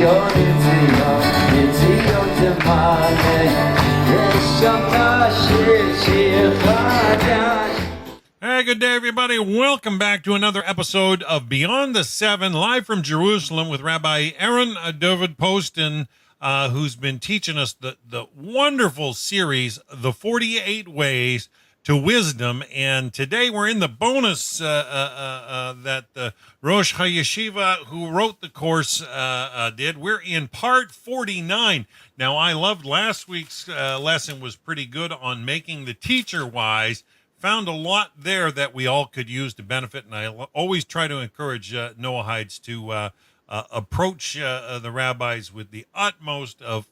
Hey, good day, everybody. Welcome back to another episode of Beyond the Seven, live from Jerusalem with Rabbi Aaron Dovid Poston, who's been teaching us the wonderful series, The 48 Ways to Wisdom. And today we're in the bonus that the Rosh HaYeshiva, who wrote the course, did. We're in part 49. Now, I loved last week's lesson, was pretty good on making the teacher wise. Found a lot there that we all could use to benefit, and I always try to encourage Noahides to approach the rabbis with the utmost of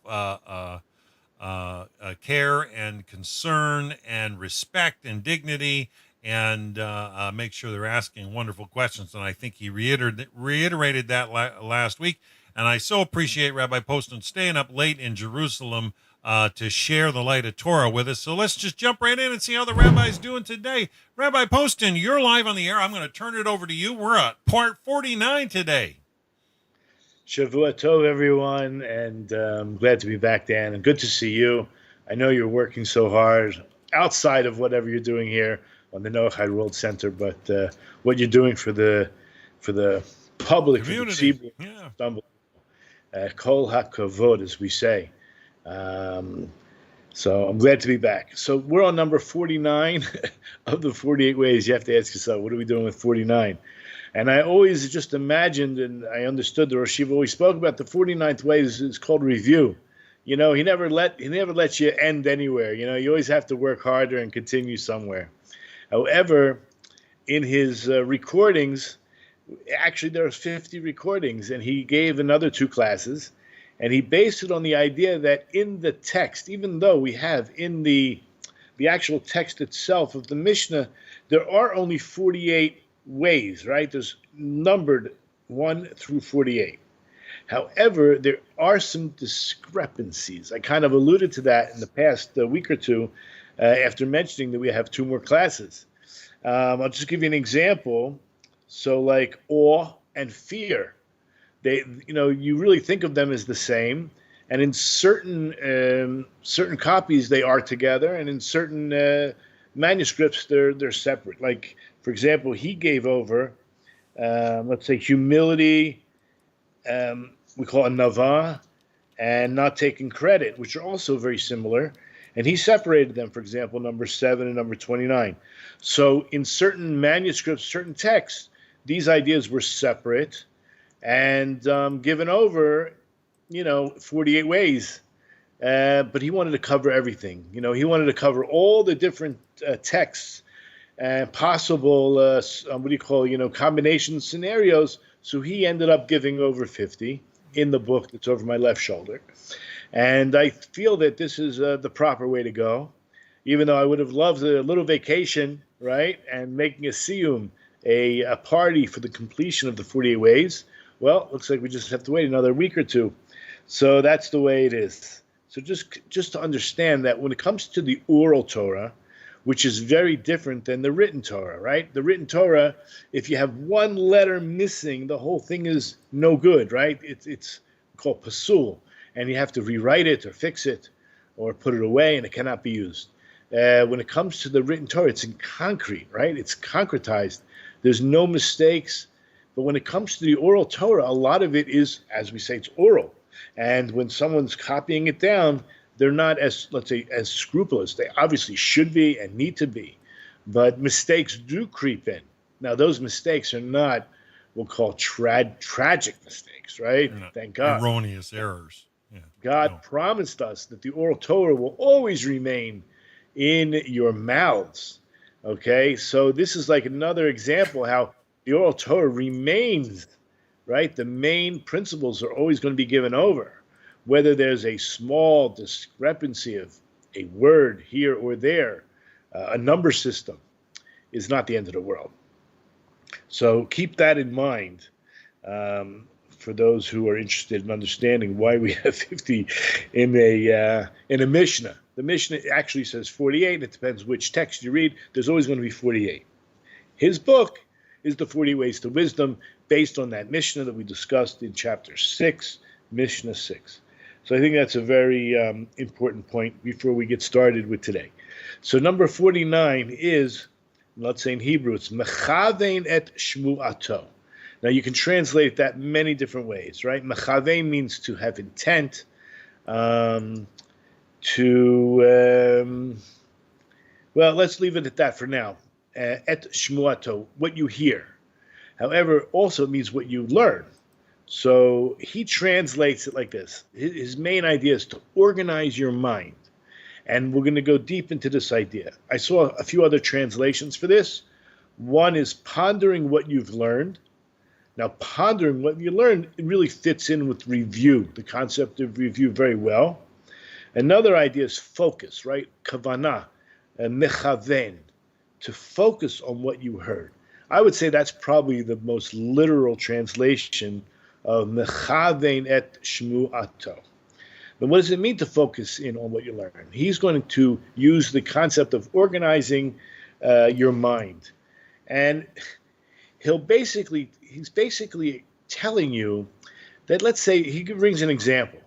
care and concern and respect and dignity, and make sure they're asking wonderful questions. And I think he reiterated that last week. And I so appreciate Rabbi Poston staying up late in Jerusalem to share the light of Torah with us. So let's just jump right in and see how the rabbi's doing today. Rabbi Poston, you're live on the air. I'm going to turn it over to you. We're at part 49 today. Shavua Tov, everyone, and I'm glad to be back, Dan, and good to see you. I know you're working so hard outside of whatever you're doing here on the Noahide World Center, but what you're doing for the public, community, for the tzibur, kol hakavod, as we say. So I'm glad to be back. So we're on number 49 of the 48 ways. You have to ask yourself, what are we doing with 49? And I always just imagined, and I understood the Rosh Hashiva always spoke about the 49th way is called review. You know, he never lets you end anywhere. You know, you always have to work harder and continue somewhere. However, in his recordings, actually there are 50 recordings, and he gave another 2 classes. And he based it on the idea that in the text, even though we have in the actual text itself of the Mishnah, there are only 48 ways, right? There's numbered 1 through 48. However, there are some discrepancies. I kind of alluded to that in the past week or two after mentioning that we have 2 more classes. I'll just give you an example. So like awe and fear. They, you know, you really think of them as the same, and in certain copies they are together, and in certain manuscripts they're separate. Like, for example, he gave over, let's say, humility, we call it nava, and not taking credit, which are also very similar, and he separated them. For example, number 7 and number 29. So in certain manuscripts, certain texts, these ideas were separate and given over, 48 ways. But he wanted to cover everything. You know, he wanted to cover all the different texts and possible, combination scenarios. So he ended up giving over 50 in the book that's over my left shoulder. And I feel that this is the proper way to go, even though I would have loved a little vacation, right, and making a siyum, a party for the completion of the 48 ways. Well, looks like we just have to wait another week or 2. So that's the way it is. So just to understand that when it comes to the oral Torah, which is very different than the written Torah, right? The written Torah, if you have one letter missing, the whole thing is no good, right? It's called pasul, and you have to rewrite it or fix it or put it away, and it cannot be used. When it comes to the written Torah, it's in concrete, right? It's concretized. There's no mistakes. But when it comes to the oral Torah, a lot of it is, as we say, it's oral. And when someone's copying it down, they're not as, let's say, as scrupulous. They obviously should be and need to be. But mistakes do creep in. Now, those mistakes are not, we'll call tragic mistakes, right? Thank God. Erroneous errors. Yeah. God promised us that the oral Torah will always remain in your mouths. Okay? So this is like another example how the oral Torah remains, right? The main principles are always going to be given over. Whether there's a small discrepancy of a word here or there, a number system is not the end of the world. So keep that in mind for those who are interested in understanding why we have 50 in a Mishnah. The Mishnah actually says 48. It depends which text you read. There's always going to be 48. His book is the 40 Ways to Wisdom, based on that Mishnah that we discussed in chapter 6, Mishnah 6. So I think that's a very important point before we get started with today. So number 49 is, let's say in Hebrew, it's mechavein et shmu'ato. Now you can translate that many different ways, right? Mechavein means to have intent, well, let's leave it at that for now. Et shmu'ato, what you hear. However, also it means what you learn. So he translates it like this. His main idea is to organize your mind. And we're going to go deep into this idea. I saw a few other translations for this. One is pondering what you've learned. Now, pondering what you learned, it really fits in with review, the concept of review very well. Another idea is focus, right? Kavanah, mechaven, to focus on what you heard. I would say that's probably the most literal translation of mechaven et shmu'ato. But what does it mean to focus in on what you learn? He's going to use the concept of organizing your mind. And he's basically telling you that, let's say, he brings an example.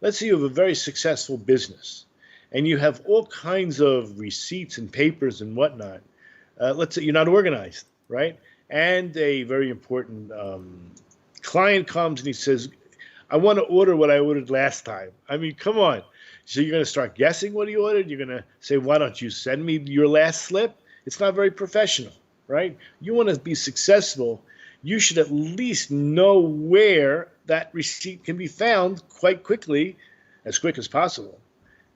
Let's say you have a very successful business and you have all kinds of receipts and papers and whatnot. Let's say you're not organized, right? And a very important client comes and he says, I want to order what I ordered last time. I mean, come on. So you're going to start guessing what he ordered? You're going to say, why don't you send me your last slip? It's not very professional, right? You want to be successful. You should at least know where that receipt can be found quite quickly, as quick as possible,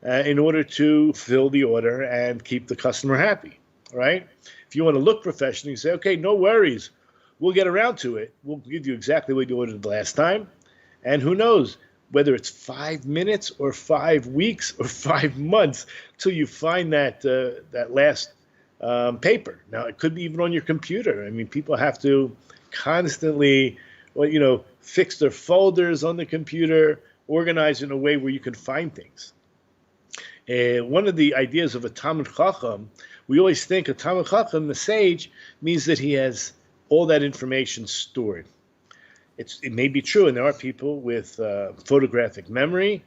in order to fill the order and keep the customer happy, right? If you want to look professional, you say, okay, no worries. We'll get around to it. We'll give you exactly what you ordered the last time. And who knows, whether it's 5 minutes or 5 weeks or 5 months till you find that last paper. Now, it could be even on your computer. I mean, people have to constantly, fix their folders on the computer, organize in a way where you can find things. One of the ideas of a Talmid Chacham, we always think a Talmid Chacham, the sage, means that he has all that information stored. It may be true, and there are people with photographic memory,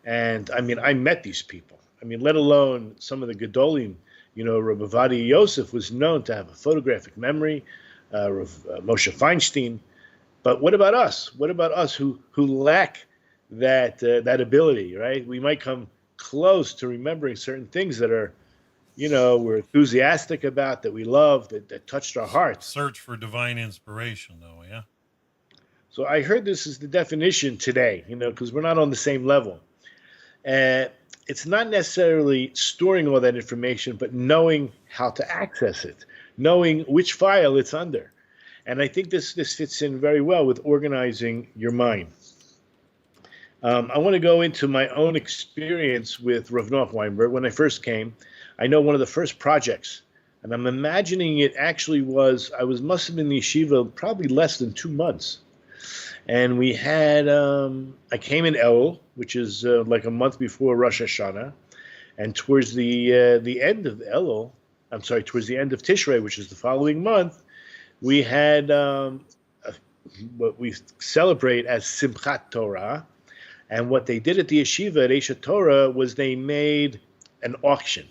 and I mean, I met these people. I mean, let alone some of the Gedolim. Rabbi Ovadia Yosef was known to have a photographic memory, Moshe Feinstein. But what about us? What about us who lack that ability, right? We might come close to remembering certain things that are, we're enthusiastic about, that we love, that touched our hearts. Search for divine inspiration, though, yeah? So I heard this is the definition today, because we're not on the same level. It's not necessarily storing all that information, but knowing how to access it, knowing which file it's under. And I think this fits in very well with organizing your mind. I want to go into my own experience with Rav Noach Weinberg. When I first came, I know one of the first projects, and I'm imagining it actually must have been in the yeshiva probably less than 2 months. And we had, I came in Elul, which is like a month before Rosh Hashanah. And towards the end of Elul, towards the end of Tishrei, which is the following month, we had what we celebrate as Simchat Torah. And what they did at the yeshiva at Eshet Torah was they made an auction.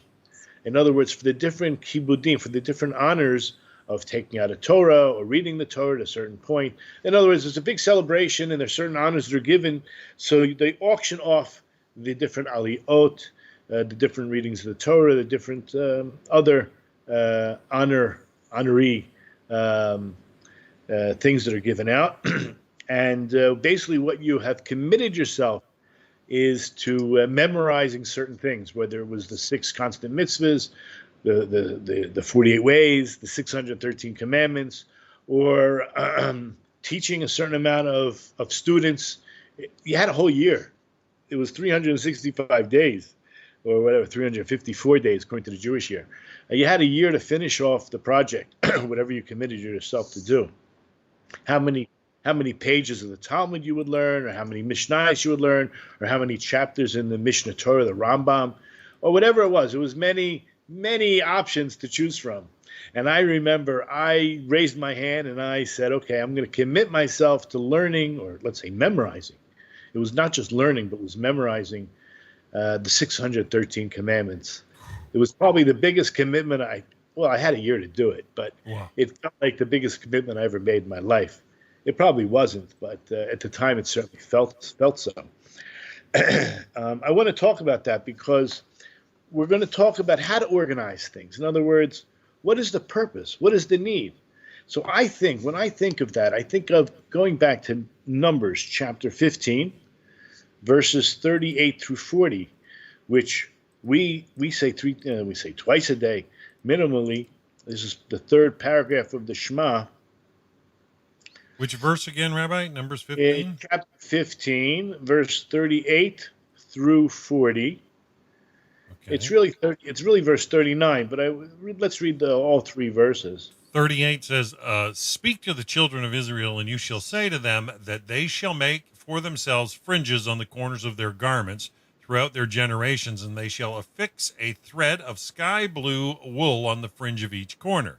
In other words, for the different kibudim, for the different honors of taking out a Torah or reading the Torah at a certain point. In other words, it's a big celebration and there's certain honors that are given. So they auction off the different aliyot, the different readings of the Torah, the different other honoree things that are given out. And basically what you have committed yourself is to memorizing certain things, whether it was the 6 constant mitzvahs, the 48 ways, the 613 commandments, or teaching a certain amount of students. You had a whole year. It was 365 days, or whatever, 354 days, according to the Jewish year. You had a year to finish off the project, whatever you committed yourself to do. How many pages of the Talmud you would learn, or how many Mishnayos you would learn, or how many chapters in the Mishnah Torah, the Rambam, or whatever it was. It was many options to choose from. And I remember I raised my hand and I said, okay, I'm going to commit myself to learning, or let's say memorizing, It was not just learning, but it was memorizing the 613 commandments. It was probably the biggest commitment I had a year to do it, but Wow. it felt like the biggest commitment I ever made in my life. It probably wasn't, but at the time it certainly felt so. I want to talk about that because we're going to talk about how to organize things. In other words, what is the purpose? What is the need? So when I think of that, I think of going back to Numbers chapter 15, verses 38 through 40, which we say twice a day, minimally. This is the third paragraph of the Shema. Which verse again, Rabbi? Numbers In 15? chapter 15, verse 38 through 40. Okay. It's really verse 39, but let's read all three verses. 38 says, Speak to the children of Israel, and you shall say to them that they shall make for themselves fringes on the corners of their garments throughout their generations, and they shall affix a thread of sky blue wool on the fringe of each corner.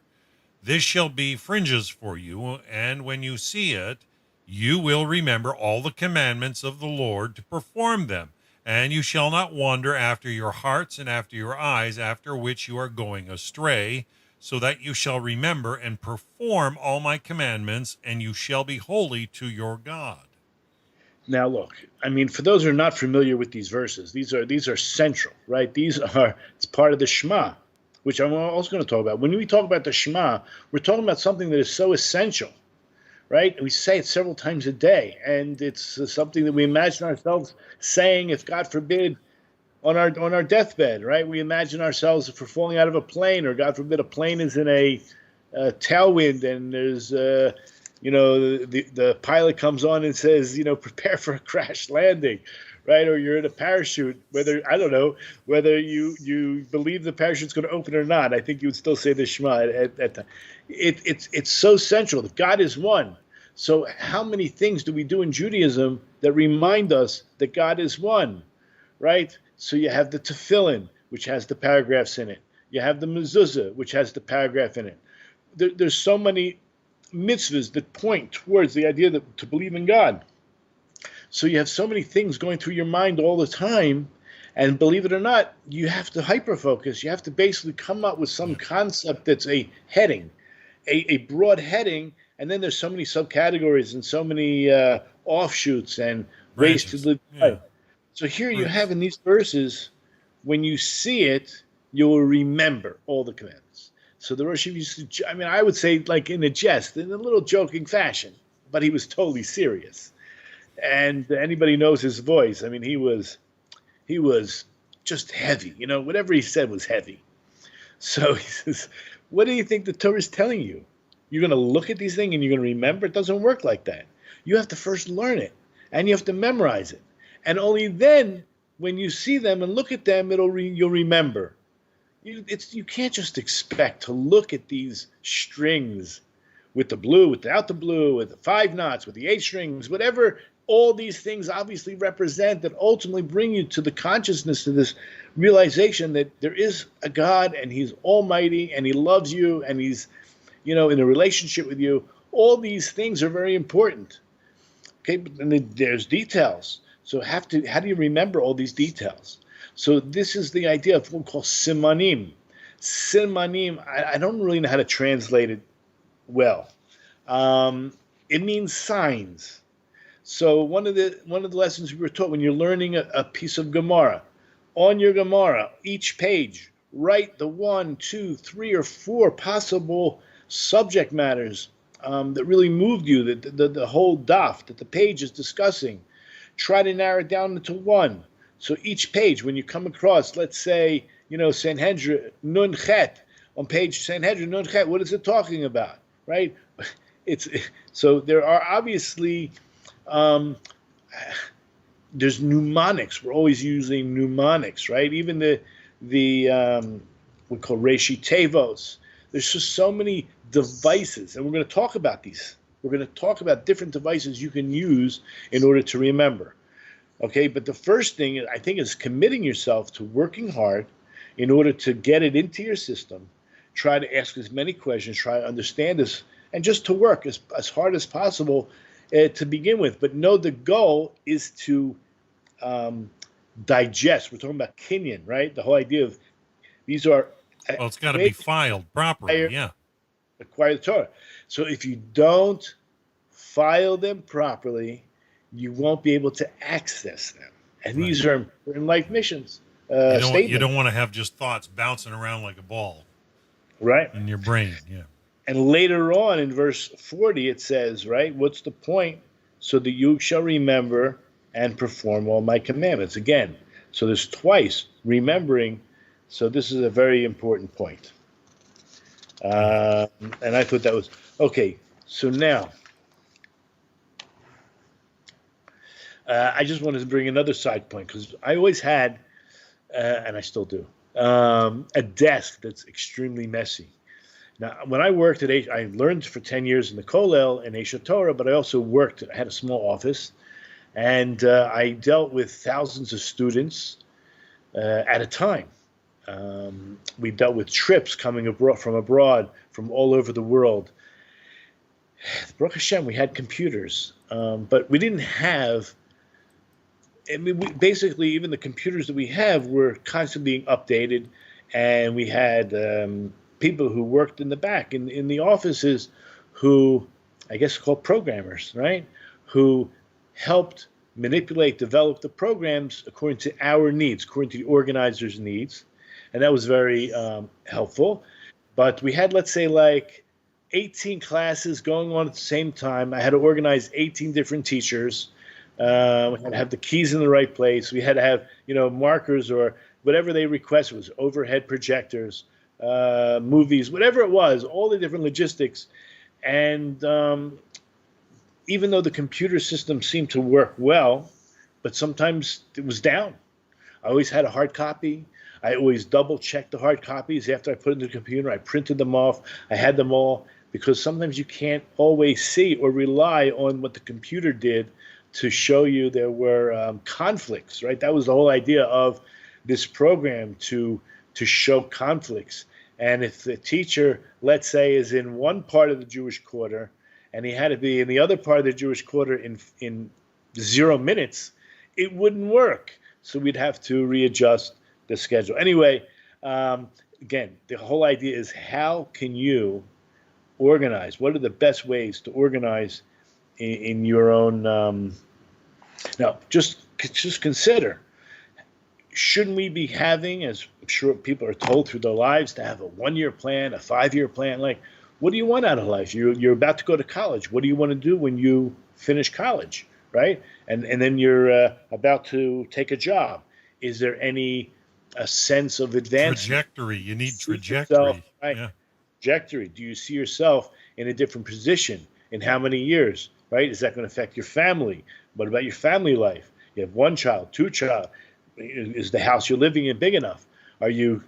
This shall be fringes for you, and when you see it, you will remember all the commandments of the Lord to perform them, and you shall not wander after your hearts and after your eyes, after which you are going astray, so that you shall remember and perform all my commandments, and you shall be holy to your God. Now, look, I mean, for those who are not familiar with these verses, these are central, right? It's part of the Shema, which I'm also going to talk about. When we talk about the Shema, we're talking about something that is so essential, right? And we say it several times a day, and it's something that we imagine ourselves saying, if God forbid, on our deathbed, right? We imagine ourselves if we're falling out of a plane, or God forbid, a plane is in a tailwind, and there's the pilot comes on and says, prepare for a crash landing, right? Or you're in a parachute, whether you believe the parachute's going to open or not. I think you would still say the Shema at that time. It's so central that God is one. So how many things do we do in Judaism that remind us that God is one, right? So you have the tefillin, which has the paragraphs in it. You have the mezuzah, which has the paragraph in it. There's so many mitzvahs that point towards the idea that to believe in God. So you have so many things going through your mind all the time, and believe it or not, you have to hyper-focus. You have to basically come up with some concept that's a heading, a broad heading, and then there's so many subcategories and so many offshoots and ways to live life. So here you have in these verses, when you see it, you will remember all the commandments. So the Rosh used to, I would say like in a jest, in a little joking fashion, but he was totally serious. And anybody knows his voice. I mean, he was just heavy. Whatever he said was heavy. So he says, what do you think the Torah is telling you? You're going to look at these things and you're going to remember? It doesn't work like that. You have to first learn it, and you have to memorize it. And only then, when you see them and look at them, you'll remember. You can't just expect to look at these strings with the blue, without the blue, with the 5 knots, with the 8 strings, whatever all these things obviously represent, that ultimately bring you to the consciousness, to this realization that there is a God, and he's almighty, and he loves you, and he's, in a relationship with you. All these things are very important. Okay, but then there's details. So how do you remember all these details? So this is the idea of what we call simanim. Simanim, I don't really know how to translate it well. It means signs. So one of the lessons we were taught when you're learning a piece of Gemara, on your Gemara, each page, write the 1, 2, 3, or 4 possible subject matters that really moved you, the whole daf that the page is discussing. Try to narrow it down into 1. So each page, when you come across, let's say, Sanhedrin Nun Chet, on page Sanhedrin Nun Chet, what is it talking about, right? So there are obviously, there's mnemonics. We're always using mnemonics, right? Even we call Reshi Tevos. There's just so many devices, and we're going to talk about these. We're going to talk about different devices you can use in order to remember. Okay, but the first thing I think is committing yourself to working hard in order to get it into your system. Try to ask as many questions, try to understand this, and just to work as hard as possible to begin with. But no, the goal is to digest. We're talking about kinyan, right? The whole idea of these are Well, it's got to be ways filed properly. to Yeah. acquire the Torah. So if you don't file them properly, you won't be able to access them. And Right. these are important life missions. You don't want to have just thoughts bouncing around like a ball Right. in your brain. Yeah. And later on in verse 40, it says, right, what's the point? So that you shall remember and perform all my commandments. Again, so there's twice remembering. So this is a very important point. And I thought that was, okay, so now, I just wanted to bring another side point, because I always had, and I still do, a desk that's extremely messy. Now, when I worked I learned for 10 years in the Kollel and Aish Torah, but I also I had a small office, and I dealt with thousands of students at a time. We dealt with trips coming from abroad, from all over the world. Baruch Hashem, we had computers, but we didn't have, I mean, basically, even the computers that we have were constantly being updated, and we had people who worked in the back, in the offices, who, I guess, called programmers, right? Who helped manipulate, develop the programs according to our needs, according to the organizer's needs. And that was very helpful. But we had, let's say, like 18 classes going on at the same time. I had to organize 18 different teachers. We had to have the keys in the right place. We had to have, markers or whatever they requested. It was overhead projectors, movies, whatever it was, all the different logistics. And even though the computer system seemed to work well, but sometimes it was down. I always had a hard copy. I always double checked the hard copies after I put it in the computer. I printed them off. I had them all, because sometimes you can't always see or rely on what the computer did to show you there were conflicts, right? That was the whole idea of this program, to show conflicts. And if the teacher, let's say, is in one part of the Jewish quarter, and he had to be in the other part of the Jewish quarter in 0 minutes, it wouldn't work. So we'd have to readjust the schedule. Anyway, again, the whole idea is, how can you organize? What are the best ways to organize in your own? Now, just consider, shouldn't we be having, as I'm sure people are told through their lives, to have a 1-year plan, a 5-year plan? Like, what do you want out of life? You're about to go to college. What do you want to do when you finish college, right? And then you're about to take a job. Is there a sense of advancement? Trajectory. You need trajectory. Yourself, right? Yeah. Trajectory. Do you see yourself in a different position in how many years, right? Is that going to affect your family? What about your family life? You have 1 child, 2 child. Is the house you're living in big enough? Are you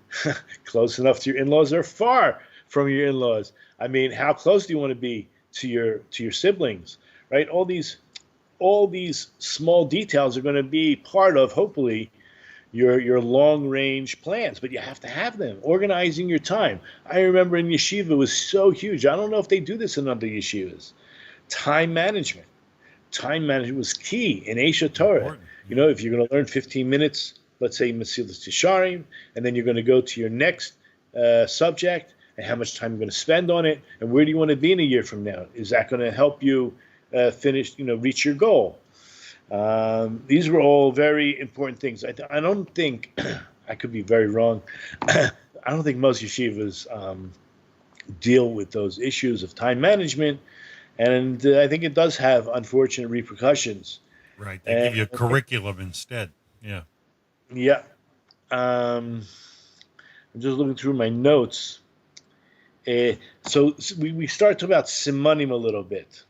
close enough to your in-laws or far from your in-laws? I mean, how close do you want to be to your siblings, right? All these small details are going to be part of, hopefully, your long-range plans, but you have to have them. Organizing your time. I remember in yeshiva was so huge. I don't know if they do this in other yeshivas. Time management. Time management was key in Aish Torah. If you're going to learn 15 minutes, let's say Mesilas Yesharim, and then you're going to go to your next subject, and how much time you're going to spend on it, and where do you want to be in a year from now? Is that going to help you reach your goal? These were all very important things. I don't think, I could be very wrong, I don't think most yeshivas deal with those issues of time management, and I think it does have unfortunate repercussions. Right, they give you a curriculum instead. Yeah. Yeah. I'm just looking through my notes. So we started talking about simanim a little bit.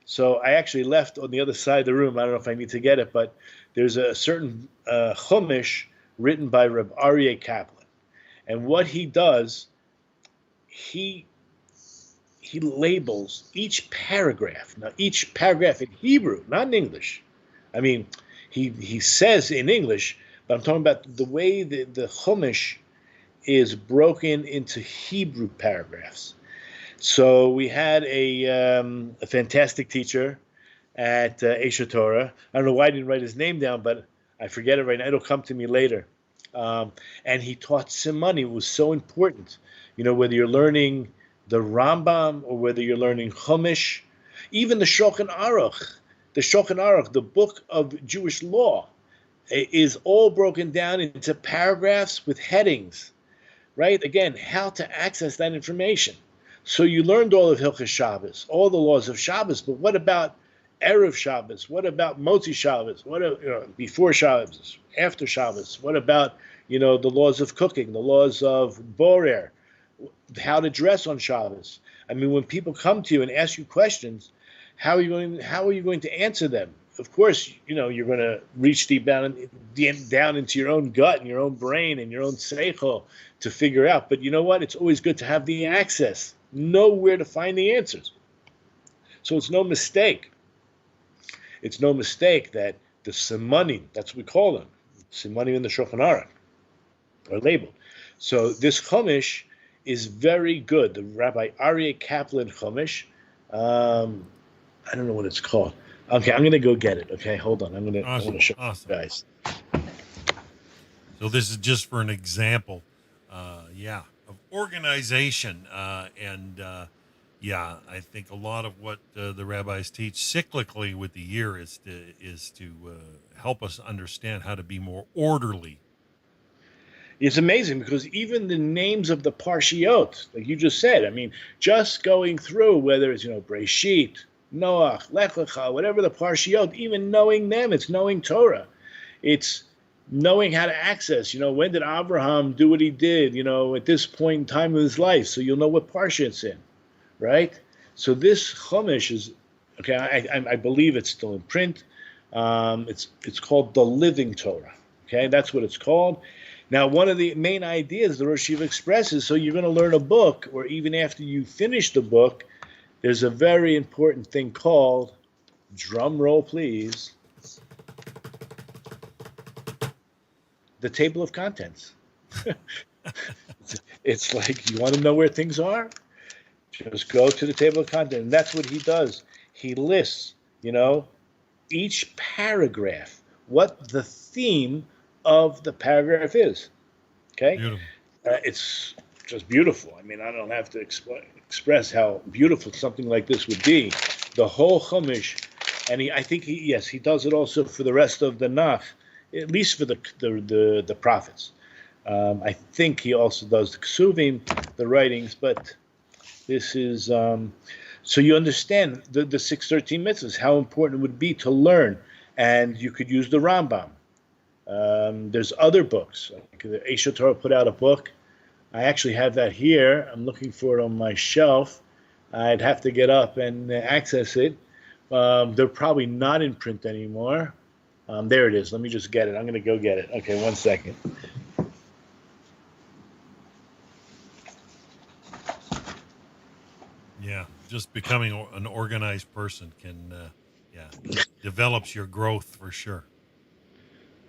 So I actually left on the other side of the room. I don't know if I need to get it, but there's a certain chumash written by Rabbi Aryeh Kaplan. And what he does, he labels each paragraph. Now, each paragraph in Hebrew, not in English. I mean, he says in English, but I'm talking about the way the chumash is broken into Hebrew paragraphs. So we had a fantastic teacher, at Esha Torah. I don't know why I didn't write his name down, but I forget it right now. It'll come to me later. And he taught Simani. It was so important. Whether you're learning the Rambam or whether you're learning Chumash, even the Shulchan Aruch. The Shulchan Aruch, the book of Jewish law, is all broken down into paragraphs with headings, right? Again, how to access that information. So you learned all of Hilchos Shabbos, all the laws of Shabbos, but what about Erev Shabbos? What about Motzi Shabbos? What before Shabbos, after Shabbos? What about the laws of cooking, the laws of Borer, how to dress on Shabbos? I mean, when people come to you and ask you questions, how are you going to answer them? Of course, you're going to reach deep down into your own gut and your own brain and your own seichel to figure out. But you know what? It's always good to have the access, know where to find the answers. So it's no mistake. It's no mistake that the simanim, that's what we call them, simanim in the Shulchan Aruch, are labeled. So this Chumash is very good. The Rabbi Aryeh Kaplan Chumash. I don't know what it's called. Okay, I'm going to go get it. Okay, hold on. I'm going to show you guys. So this is just for an example, of organization. I think a lot of what the rabbis teach cyclically with the year is to help us understand how to be more orderly. It's amazing because even the names of the parshiot, like you just said, I mean, just going through whether it's, Breshit, Noach, Lech Lecha, whatever the parshiot, even knowing them, it's knowing Torah. It's knowing how to access, when did Abraham do what he did, at this point in time of his life, so you'll know what parsha it's in, right? So this Chumash is, okay, I believe it's still in print. It's called the Living Torah, okay? That's what it's called. Now, one of the main ideas the Rosh Yeshiva expresses, so you're going to learn a book, or even after you finish the book, there's a very important thing called, drum roll please, the table of contents. It's like, you want to know where things are? Just go to the table of contents. And that's what he does. He lists, each paragraph, what the theme of the paragraph is. Okay? It's just beautiful. I mean, I don't have to express how beautiful something like this would be. The whole Chumash, and I think he does it also for the rest of the Nach, at least for the prophets. I think he also does the Ksuvim, the writings, but this is so you understand the 613 mitzvahs, how important it would be to learn, and you could use the Rambam. There's other books. Like the Esha Torah put out a book. I actually have that here. I'm looking for it on my shelf. I'd have to get up and access it. They're probably not in print anymore. There it is. Let me just get it. I'm going to go get it. Okay, 1 second. Yeah, just becoming an organized person can, develops your growth for sure.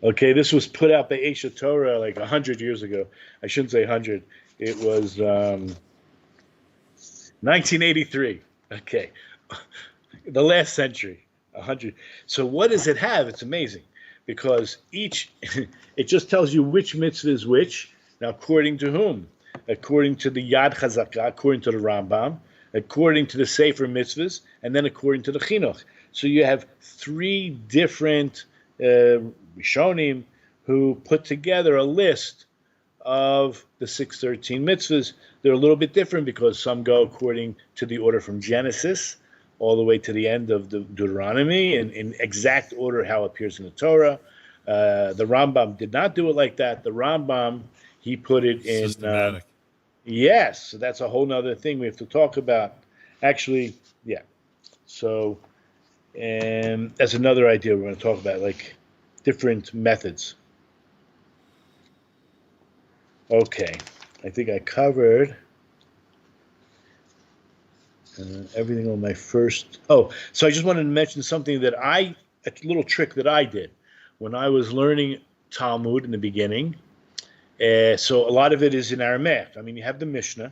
Okay, this was put out by Esha Torah like 100 years ago. I shouldn't say 100. It was 1983. Okay, the last century, 100. So what does it have? It's amazing because it just tells you which mitzvah is which. Now, according to whom? According to the Yad Chazakah, according to the Rambam, according to the Sefer Mitzvahs, and then according to the Chinuch. So you have three different Rishonim who put together a list of the 613 mitzvahs. They're a little bit different because some go according to the order from Genesis all the way to the end of the Deuteronomy in exact order how it appears in the Torah. The Rambam did not do it like that. The Rambam, he put it in systematic. Yes, so that's a whole nother thing we have to talk about. Actually, yeah. So that's another idea we're going to talk about, like different methods. Okay, I think I covered everything on my first. Oh, so I just wanted to mention something that a little trick that I did when I was learning Talmud in the beginning. So a lot of it is in Aramaic. I mean, you have the Mishnah,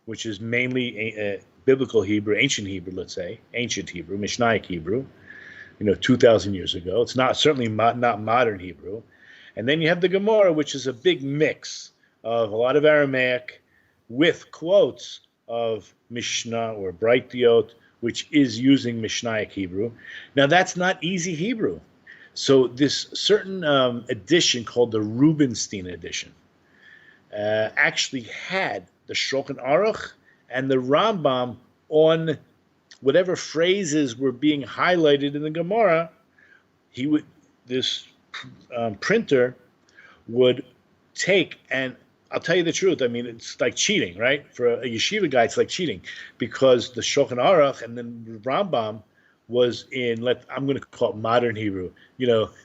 which is mainly biblical Hebrew, ancient Hebrew, let's say, ancient Hebrew, Mishnaic Hebrew. 2,000 years ago. It's not certainly not modern Hebrew. And then you have the Gemara, which is a big mix of a lot of Aramaic with quotes of Mishnah or Braithiot, which is using Mishnaic Hebrew. Now, that's not easy Hebrew. So this certain edition called the Rubinstein edition actually had the Shulchan Aruch and the Rambam on whatever phrases were being highlighted in the Gemara. This printer would take, and I'll tell you the truth, I mean, it's like cheating, right? For a yeshiva guy, it's like cheating, because the Shulchan Aruch and then the Rambam was in, I'm going to call it modern Hebrew.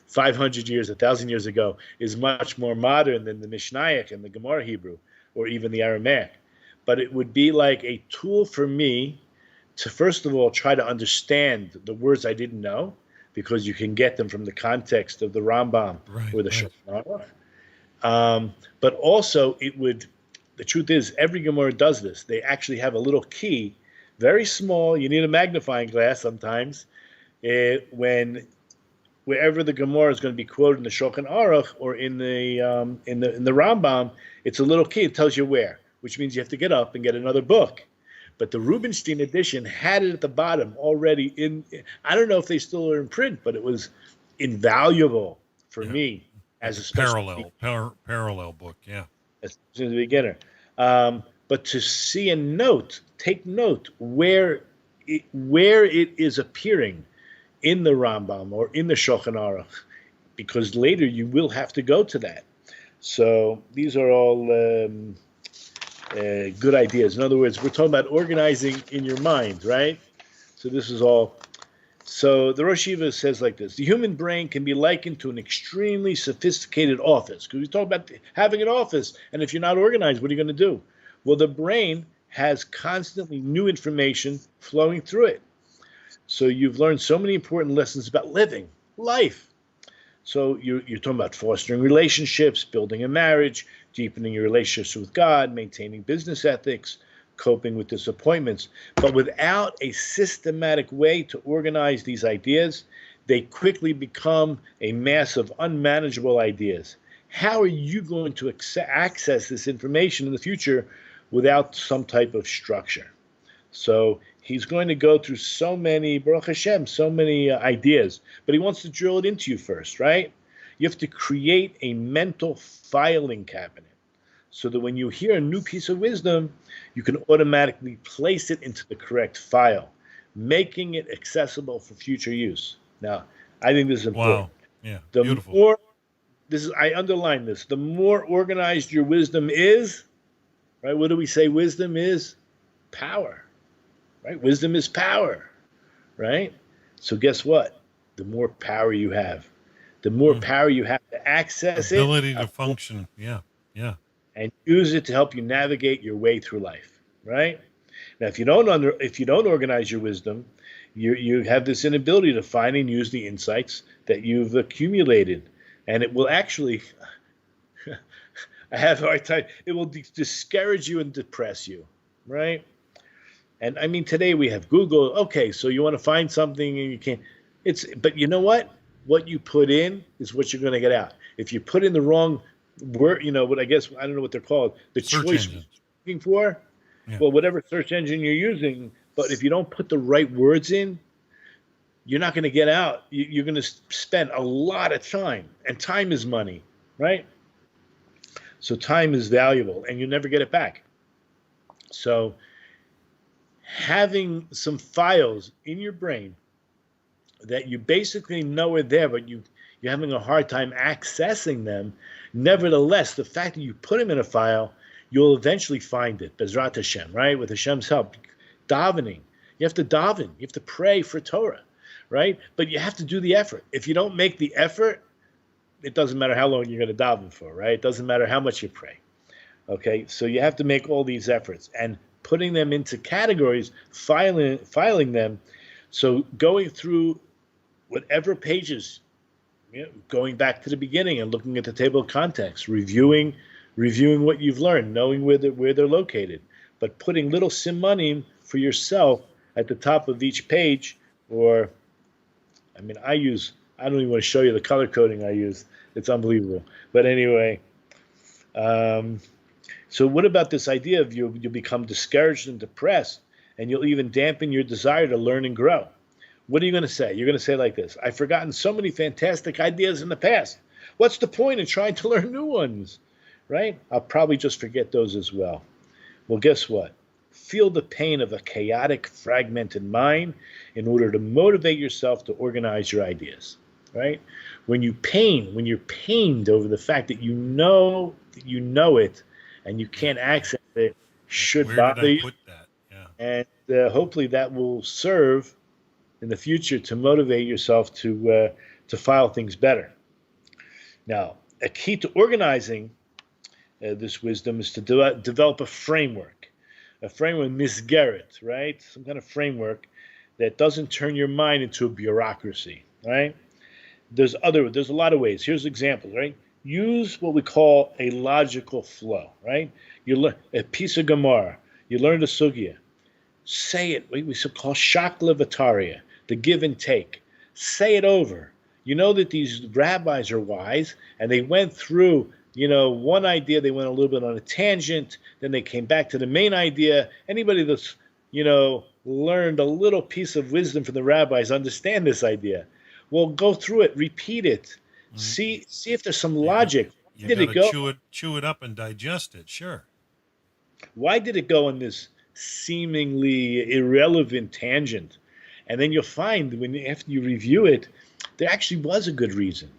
500 years, 1,000 years ago is much more modern than the Mishnaic and the Gemara Hebrew, or even the Aramaic. But it would be like a tool for me to, first of all, try to understand the words I didn't know, because you can get them from the context of the Rambam or the Shulchan Aruch. But also, the truth is, every Gemara does this. They actually have a little key, very small. You need a magnifying glass sometimes, wherever the Gemara is going to be quoted in the Shulchan Aruch or in the Rambam, it's a little key. It tells you where, which means you have to get up and get another book. But the Rubinstein edition had it at the bottom already I don't know if they still are in print, but it was invaluable for me as a parallel book, as a beginner. But to see take note where it is appearing in the Rambam or in the Shulchan Aruch, because later you will have to go to that. So these are all good ideas. In other words, we're talking about organizing in your mind, right? So this is all. So the Rosh Yeshiva says like this: the human brain can be likened to an extremely sophisticated office, because we talk about having an office, and if you're not organized, what are you going to do? Well, the brain has constantly new information flowing through it. So you've learned so many important lessons about living, life. So you're talking about fostering relationships, building a marriage, deepening your relationships with God, maintaining business ethics, coping with disappointments. But without a systematic way to organize these ideas, they quickly become a mass of unmanageable ideas. How are you going to access this information in the future without some type of structure? So he's going to go through so many, Baruch Hashem, so many ideas, but he wants to drill it into you first, right? You have to create a mental filing cabinet so that when you hear a new piece of wisdom, you can automatically place it into the correct file, making it accessible for future use. Now, I think this is important. Wow. Yeah, beautiful. I underline this, the more organized your wisdom is, right? What do we say wisdom is? Power. Right? Wisdom is power, right? So guess what? The more power you have, the more power you have to access ability to function. Yeah. And use it to help you navigate your way through life, right? Now, if you don't organize your wisdom, you have this inability to find and use the insights that you've accumulated, and it will actually, I have a hard time, it will discourage you and depress you, right? And I mean, today we have Google. Okay, so you want to find something and you can't. But you know what? What you put in is what you're going to get out. If you put in the wrong word, what I don't know what they're called, the search choice engines. you're looking for, well, whatever search engine you're using, but if you don't put the right words in, you're not going to get out. You're going to spend a lot of time, and time is money, right? So time is valuable, and you never get it back. So having some files in your brain that you basically know are there, but you're having a hard time accessing them. Nevertheless, the fact that you put them in a file, you'll eventually find it. Bezrat Hashem, right? With Hashem's help. Davening. You have to daven. You have to pray for Torah, right? But you have to do the effort. If you don't make the effort, it doesn't matter how long you're going to daven for, right? It doesn't matter how much you pray. Okay? So you have to make all these efforts. And putting them into categories, filing them. So going through whatever pages, going back to the beginning and looking at the table of contents, reviewing what you've learned, knowing where they're located, but putting little simanim for yourself at the top of each page, or I mean, I don't even want to show you the color coding I use. It's unbelievable. But anyway, so what about this idea of you'll become discouraged and depressed, and you'll even dampen your desire to learn and grow? What are you going to say? You're going to say like this: I've forgotten so many fantastic ideas in the past. What's the point in trying to learn new ones? Right? I'll probably just forget those as well. Well, guess what? Feel the pain of a chaotic, fragmented mind in order to motivate yourself to organize your ideas. Right? When you're pained over the fact that you know it and you can't access it, should Where bother did I you. put that? Yeah. And hopefully that will serve in the future to motivate yourself to file things better. Now, a key to organizing this wisdom is to develop a framework, misgeret, right? Some kind of framework that doesn't turn your mind into a bureaucracy, right? There's a lot of ways. Here's examples, right? Use what we call a logical flow, right? You learn a piece of Gemara, you learn the sugya, say it. We call shakla vataria, the give and take. Say it over. You know that these rabbis are wise, and they went through, one idea, they went a little bit on a tangent, then they came back to the main idea. Anybody that's, learned a little piece of wisdom from the rabbis understand this idea. Well, go through it, repeat it, see if there's some logic. You got to chew it up and digest it, sure. Why did it go on this seemingly irrelevant tangent? And then you'll find after you review it, there actually was a good reason.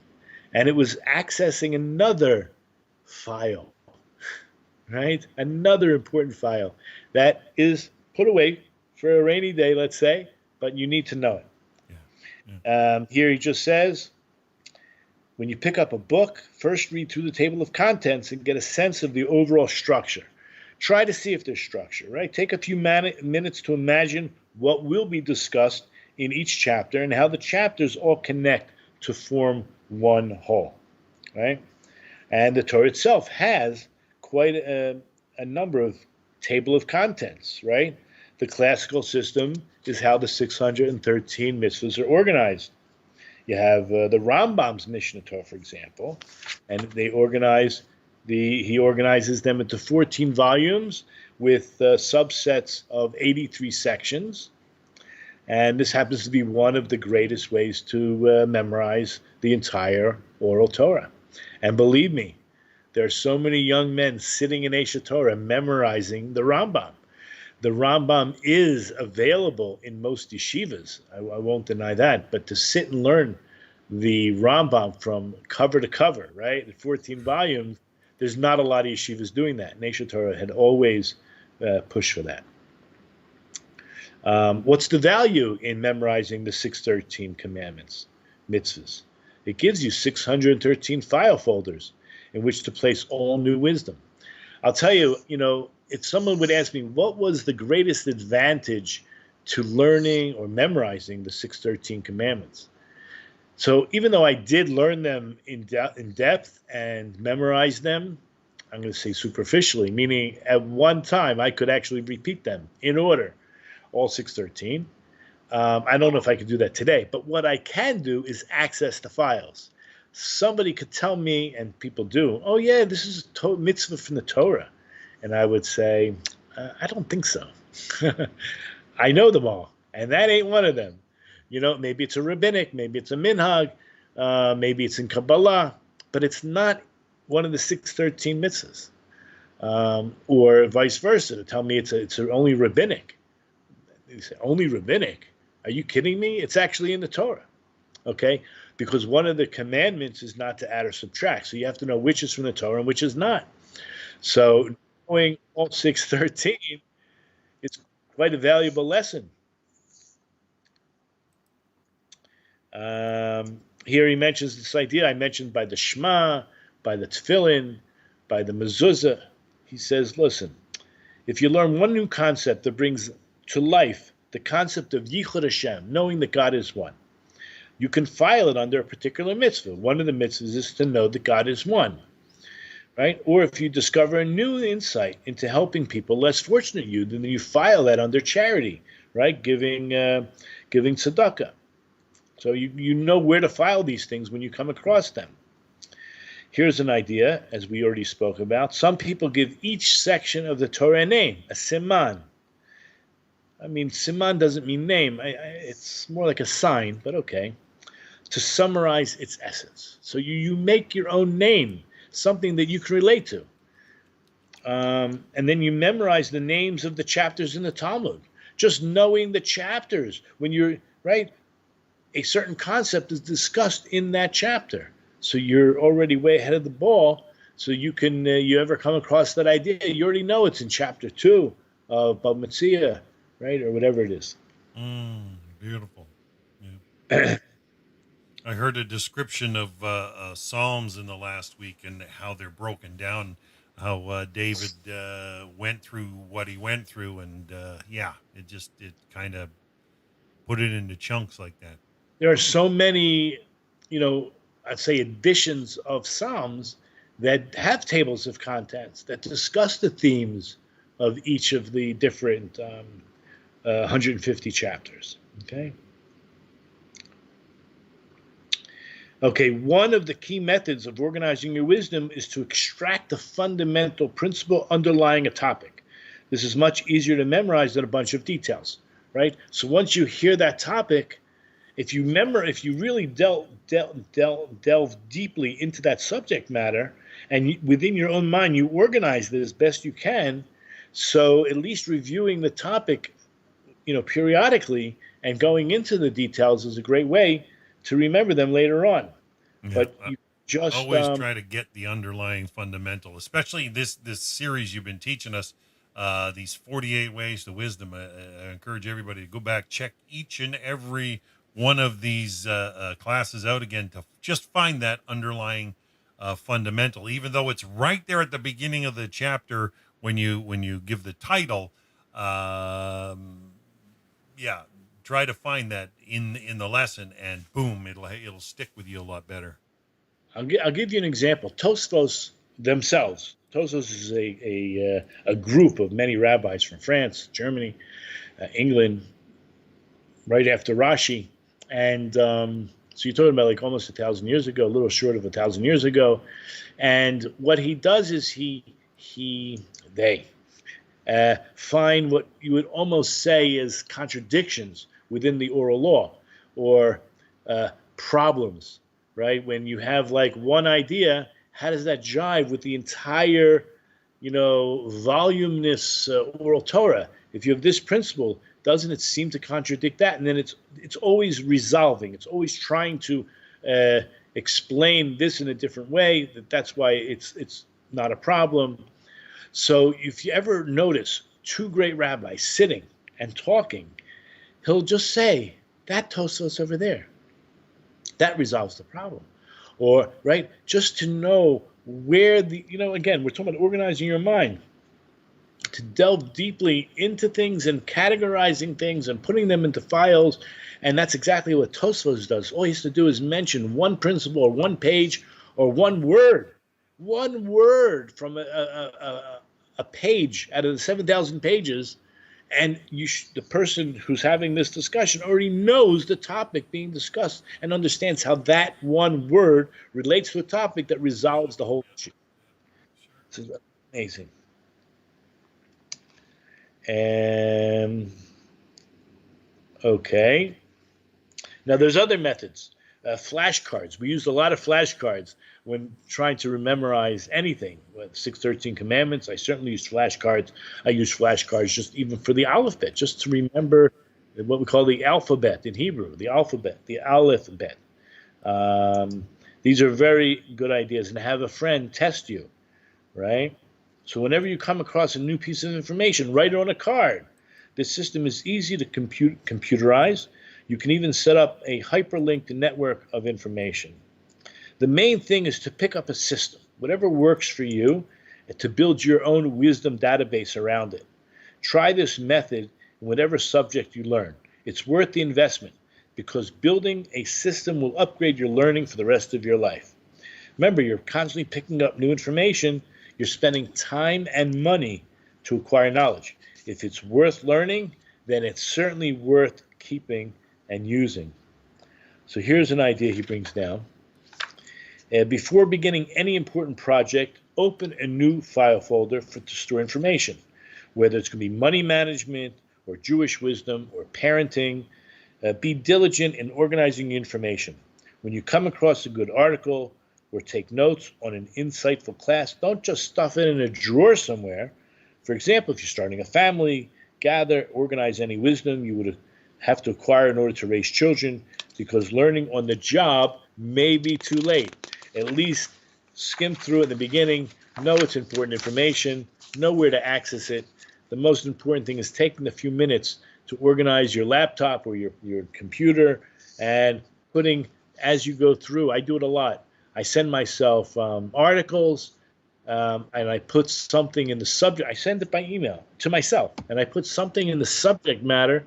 And it was accessing another file, right? Another important file that is put away for a rainy day, let's say, but you need to know it. Yeah. Here he just says, when you pick up a book, first read through the table of contents and get a sense of the overall structure. Try to see if there's structure, right? Take a few minutes to imagine what will be discussed in each chapter and how the chapters all connect to form one whole, right? And the Torah itself has quite a number of table of contents, right? The classical system is how the 613 mitzvahs are organized. You have the Rambam's Mishnah Torah, for example, and he organizes them into 14 volumes with subsets of 83 sections. And this happens to be one of the greatest ways to memorize the entire oral Torah. And believe me, there are so many young men sitting in Eshet Torah memorizing the Rambam. The Rambam is available in most yeshivas. I won't deny that. But to sit and learn the Rambam from cover to cover, right, 14 volumes, there's not a lot of yeshivas doing that. And Eshet Torah had always pushed for that. What's the value in memorizing the 613 commandments, mitzvahs? It gives you 613 file folders in which to place all new wisdom. I'll tell you, if someone would ask me, what was the greatest advantage to learning or memorizing the 613 commandments? So even though I did learn them in depth and memorize them, I'm going to say superficially, meaning at one time I could actually repeat them in order, all 613. I don't know if I could do that today, but what I can do is access the files. Somebody could tell me, and people do, oh yeah, this is a mitzvah from the Torah. And I would say, I don't think so. I know them all, and that ain't one of them. Maybe it's a rabbinic, maybe it's a minhag, maybe it's in Kabbalah, but it's not one of the 613 mitzvahs. Or vice versa, to tell me it's only rabbinic. You say, only rabbinic? Are you kidding me? It's actually in the Torah, okay? Because one of the commandments is not to add or subtract. So you have to know which is from the Torah and which is not. So knowing all 613 is quite a valuable lesson. Here he mentions this idea I mentioned by the Shema, by the Tefillin, by the Mezuzah. He says, listen, if you learn one new concept that brings to life the concept of Yichud Hashem, knowing that God is one, you can file it under a particular mitzvah. One of the mitzvahs is to know that God is one, right? Or if you discover a new insight into helping people less fortunate than you, then you file that under charity, right? Giving tzedakah. So you know where to file these things when you come across them. Here's an idea, as we already spoke about. Some people give each section of the Torah a name, a siman. I mean, siman doesn't mean name. It's more like a sign, but okay. To summarize its essence. So you make your own name, something that you can relate to. And then you memorize the names of the chapters in the Talmud. Just knowing the chapters, when you're, right, a certain concept is discussed in that chapter. So you're already way ahead of the ball. So you can, you ever come across that idea, you already know it's in chapter 2 of Bava Metzia, right, or whatever it is. Beautiful. Yeah. I heard a description of Psalms in the last week and how they're broken down, how David went through what he went through, and it kind of put it into chunks like that. There are so many, I'd say editions of Psalms that have tables of contents that discuss the themes of each of the different 150 chapters. Okay, one of the key methods of organizing your wisdom is to extract the fundamental principle underlying a topic. This is much easier to memorize than a bunch of details, right? So once you hear that topic, if you really delve deeply into that subject matter, and within your own mind you organize it as best you can, so at least reviewing the topic, periodically and going into the details is a great way to remember them later on. Yeah, but you just always try to get the underlying fundamental, especially this series you've been teaching us, these 48 ways to wisdom. I encourage everybody to go back, check each and every one of these classes out again to just find that underlying fundamental, even though it's right there at the beginning of the chapter when you give the title. Try to find that in the lesson, and boom, it'll stick with you a lot better. I'll give you an example. Tosfos themselves. Tosfos is a group of many rabbis from France, Germany, England, right after Rashi, and so you're talking about like almost 1,000 years ago, a little short of 1,000 years ago. And what he does is they find what you would almost say is contradictions within the oral law, or problems, right? When you have like one idea, how does that jive with the entire, voluminous oral Torah? If you have this principle, doesn't it seem to contradict that? And then it's always resolving. It's always trying to explain this in a different way. That's why it's not a problem. So if you ever notice two great rabbis sitting and talking, he'll just say, that Tosfos over there, that resolves the problem. Or, right, just to know where again, we're talking about organizing your mind, to delve deeply into things and categorizing things and putting them into files. And that's exactly what Tosfos does. All he has to do is mention one principle or one page or one word from a page out of the 7,000 pages, and the person who's having this discussion already knows the topic being discussed and understands how that one word relates to a topic that resolves the whole issue. So that's amazing. Okay. Now there's other methods. Flashcards. We used a lot of flashcards when trying to memorize anything. 613 commandments. I certainly used flashcards. I use flashcards just even for the alphabet, just to remember what we call the alphabet in Hebrew, the alphabet, the aleph bet. These are very good ideas. And have a friend test you, right? So whenever you come across a new piece of information, write it on a card. This system is easy to computerize. You can even set up a hyperlinked network of information. The main thing is to pick up a system, whatever works for you, and to build your own wisdom database around it. Try this method in whatever subject you learn. It's worth the investment because building a system will upgrade your learning for the rest of your life. Remember, you're constantly picking up new information. You're spending time and money to acquire knowledge. If it's worth learning, then it's certainly worth keeping and using. So here's an idea he brings down. Before beginning any important project, open a new file folder to store information, whether it's going to be money management or Jewish wisdom or parenting. Be diligent in organizing your information. When you come across a good article or take notes on an insightful class, don't just stuff it in a drawer somewhere. For example, if you're starting a family, gather, organize any wisdom you would have to acquire in order to raise children, because learning on the job may be too late. At least skim through it in the beginning, know it's important information, know where to access it. The most important thing is taking a few minutes to organize your laptop or your computer and putting, as you go through, I do it a lot. I send myself articles and I put something in the subject. I send it by email to myself and I put something in the subject matter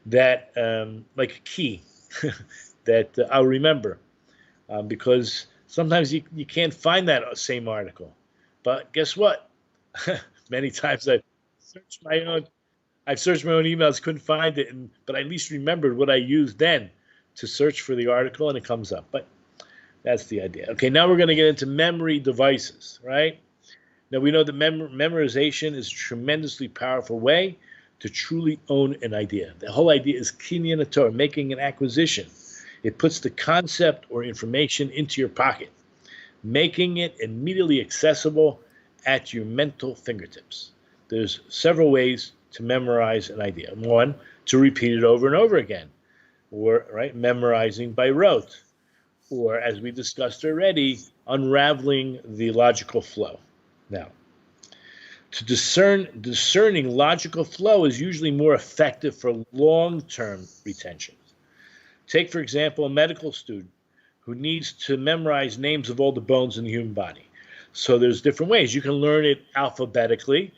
that, like a key, that I'll remember. Because sometimes you can't find that same article. But guess what? Many times I've searched my own emails, couldn't find it, but I at least remembered what I used then to search for the article, and it comes up. But that's the idea. Okay, now we're going to get into memory devices, right? Now we know that memorization is a tremendously powerful way to truly own an idea. The whole idea is kinyan Torah, making an acquisition. It puts the concept or information into your pocket, making it immediately accessible at your mental fingertips. There's several ways to memorize an idea. One, to repeat it over and over again, or memorizing by rote, or as we discussed already, unraveling the logical flow. Now, discerning logical flow is usually more effective for long-term retention. Take, for example, a medical student who needs to memorize names of all the bones in the human body. So there's different ways. You can learn it alphabetically,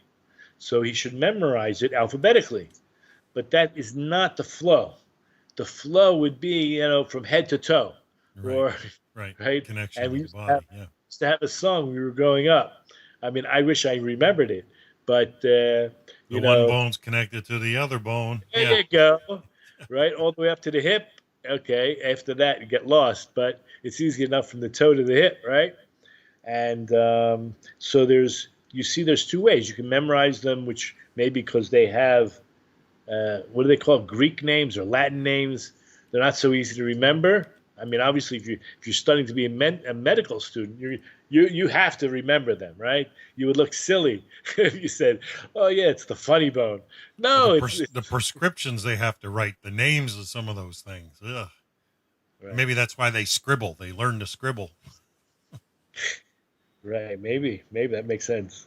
so he should memorize it alphabetically. But that is not the flow. The flow would be, from head to toe. Right? Connection and we with the body, used to have a song when we were growing up. I mean, I wish I remembered it, but, the one bone's connected to the other bone. There you go, right? All the way up to the hip. Okay, after that, you get lost, but it's easy enough from the toe to the hip, right? And so there's two ways. You can memorize them, which maybe because they have, what do they call Greek names or Latin names? They're not so easy to remember. I mean, obviously, if you're studying to be a medical student, you have to remember them, right? You would look silly if you said, "Oh yeah, it's the funny bone." No, it's the prescriptions they have to write, the names of some of those things. Ugh. Right. Maybe that's why they scribble. They learn to scribble. Right. Maybe that makes sense.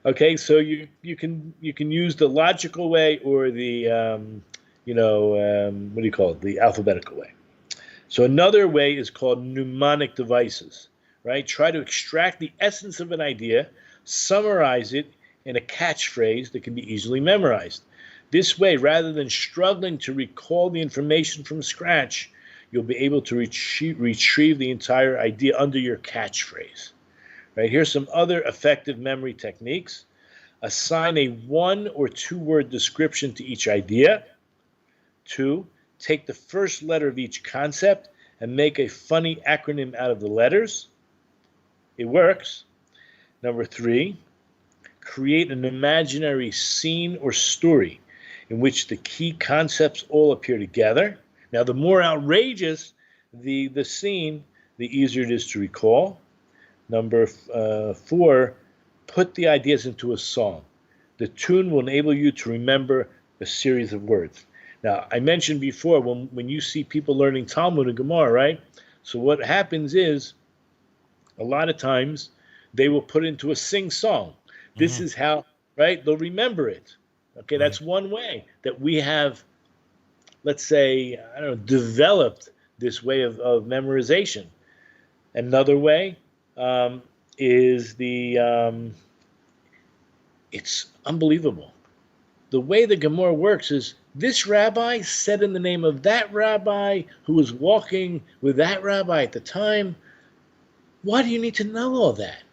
Okay, so you can use the logical way or the what do you call it? The alphabetical way. So another way is called mnemonic devices, right? Try to extract the essence of an idea, summarize it in a catchphrase that can be easily memorized. This way, rather than struggling to recall the information from scratch, you'll be able to retrieve the entire idea under your catchphrase. Right? Here's some other effective memory techniques. Assign a 1 or 2 word description to each idea. 2, take the first letter of each concept and make a funny acronym out of the letters. It works. Number 3, create an imaginary scene or story in which the key concepts all appear together. Now, the more outrageous the scene, the easier it is to recall. Number 4, put the ideas into a song. The tune will enable you to remember a series of words. Now, I mentioned before, when you see people learning Talmud and Gemara, right? So what happens is, a lot of times, they will put into a sing-song. This is how, right? They'll remember it. Okay, that's one way that we have, let's say, developed this way of memorization. Another way is it's unbelievable. The way the Gemara works is, this rabbi said in the name of that rabbi who was walking with that rabbi at the time. Why do you need to know all that?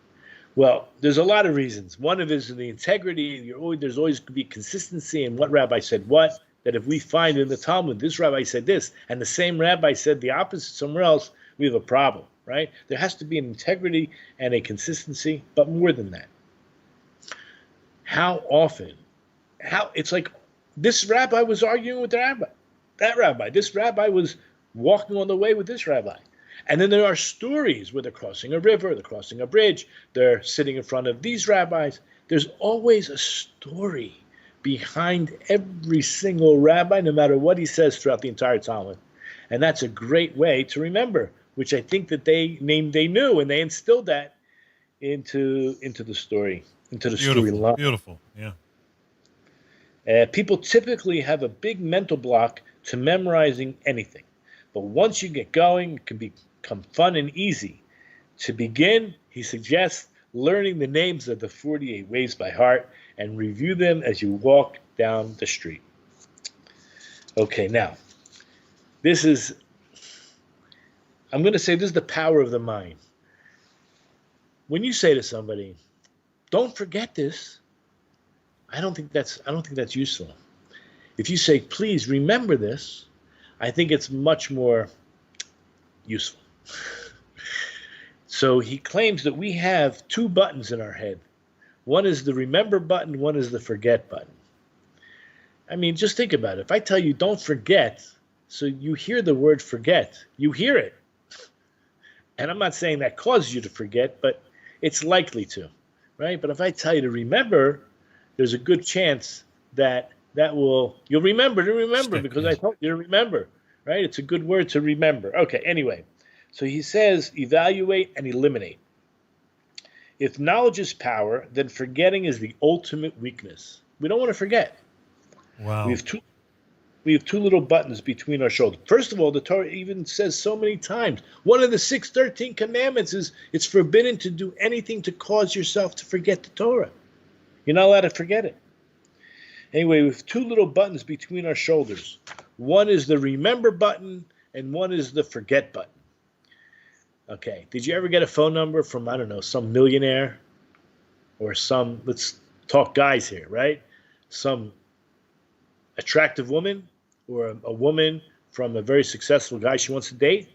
Well, there's a lot of reasons. One of it is the integrity. There's always going to be consistency in what rabbi said what. that if we find in the Talmud, this rabbi said this, and the same rabbi said the opposite somewhere else, we have a problem, right? There has to be an integrity and a consistency, but more than that. It's like this rabbi was arguing with that rabbi. This rabbi was walking on the way with this rabbi. And then there are stories where they're crossing a river, they're crossing a bridge, they're sitting in front of these rabbis. There's always a story behind every single rabbi, no matter what he says throughout the entire Talmud. And that's a great way to remember, which I think that they knew, and they instilled that into the story, into the storyline. Beautiful, yeah. People typically have a big mental block to memorizing anything. But once you get going, it can become fun and easy. To begin, he suggests learning the names of the 48 ways by heart and review them as you walk down the street. Okay, now, I'm going to say this is the power of the mind. When you say to somebody, don't forget this, I don't think that's useful. If you say, please remember this, I think it's much more useful. So he claims that we have two buttons in our head. One is the remember button, one is the forget button. I mean, just think about it. If I tell you don't forget, so you hear the word forget, you hear it. And I'm not saying that causes you to forget, but it's likely to, right? But if I tell you to remember, there's a good chance that you'll remember to remember because I told you to remember, right? It's a good word to remember. Okay, anyway. So he says, evaluate and eliminate. If knowledge is power, then forgetting is the ultimate weakness. We don't want to forget. Wow. We have two little buttons between our shoulders. First of all, the Torah even says so many times, one of the 613 commandments is it's forbidden to do anything to cause yourself to forget the Torah. You're not allowed to forget it. Anyway, we have two little buttons between our shoulders. One is the remember button, and one is the forget button. Okay, did you ever get a phone number from, I don't know, some millionaire or let's talk guys here, right? Some attractive woman or a woman from a very successful guy she wants to date?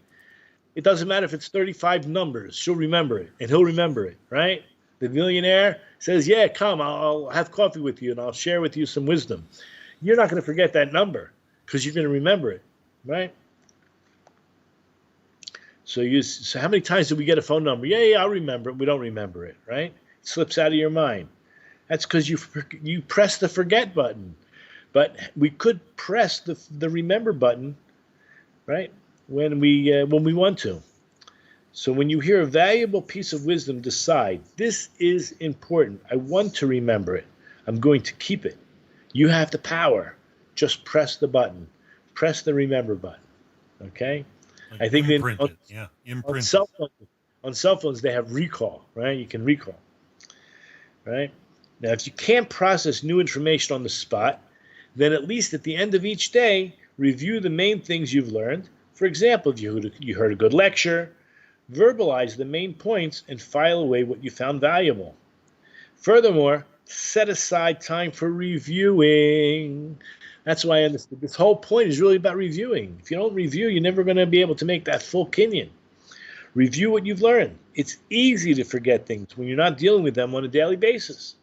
It doesn't matter if it's 35 numbers. She'll remember it, and he'll remember it, right? The millionaire says, yeah, come, I'll have coffee with you, and I'll share with you some wisdom. You're not going to forget that number because you're going to remember it, right? So how many times do we get a phone number? Yeah, I'll remember it. We don't remember it, right? It slips out of your mind. That's because you press the forget button. But we could press the remember button, right, when we want to. So when you hear a valuable piece of wisdom, decide, this is important. I want to remember it. I'm going to keep it. You have the power. Just press the button. Press the remember button, okay? I think on cell phones, they have recall, right? You can recall, right? Now, if you can't process new information on the spot, then at least at the end of each day, review the main things you've learned. For example, if you heard a good lecture, verbalize the main points and file away what you found valuable. Furthermore, set aside time for reviewing. That's why I understood this whole point is really about reviewing. If you don't review, you're never going to be able to make that full kinyan. Review what you've learned. It's easy to forget things when you're not dealing with them on a daily basis.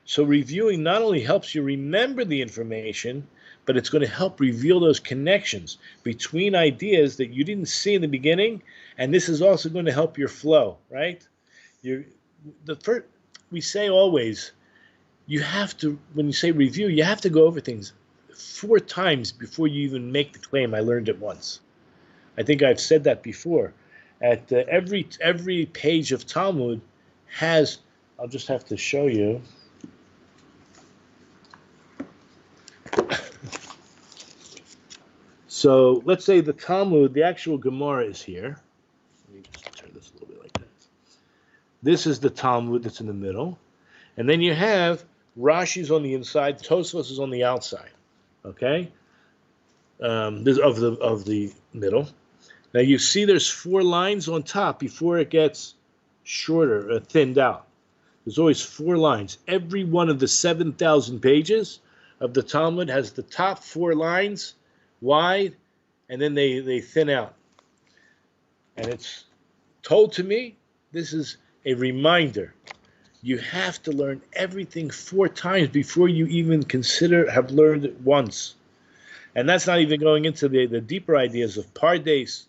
So reviewing not only helps you remember the information, but it's going to help reveal those connections between ideas that you didn't see in the beginning, and this is also going to help your flow, right? We say always, you have to, when you say review, you have to go over things 4 times before you even make the claim, I learned it once. I think I've said that before. At every page of Talmud has, I'll just have to show you. So let's say the Talmud, the actual Gemara is here. Let me just turn this a little bit like this. This is the Talmud that's in the middle. And then you have Rashi's on the inside, Tosfos is on the outside. Okay? This of the middle. Now you see there's 4 lines on top before it gets shorter, thinned out. There's always 4 lines. Every one of the 7,000 pages of the Talmud has the top 4 lines wide, and then they thin out. And it's told to me, this is a reminder. You have to learn everything 4 times before you even consider have learned it once. And that's not even going into the deeper ideas of pardes,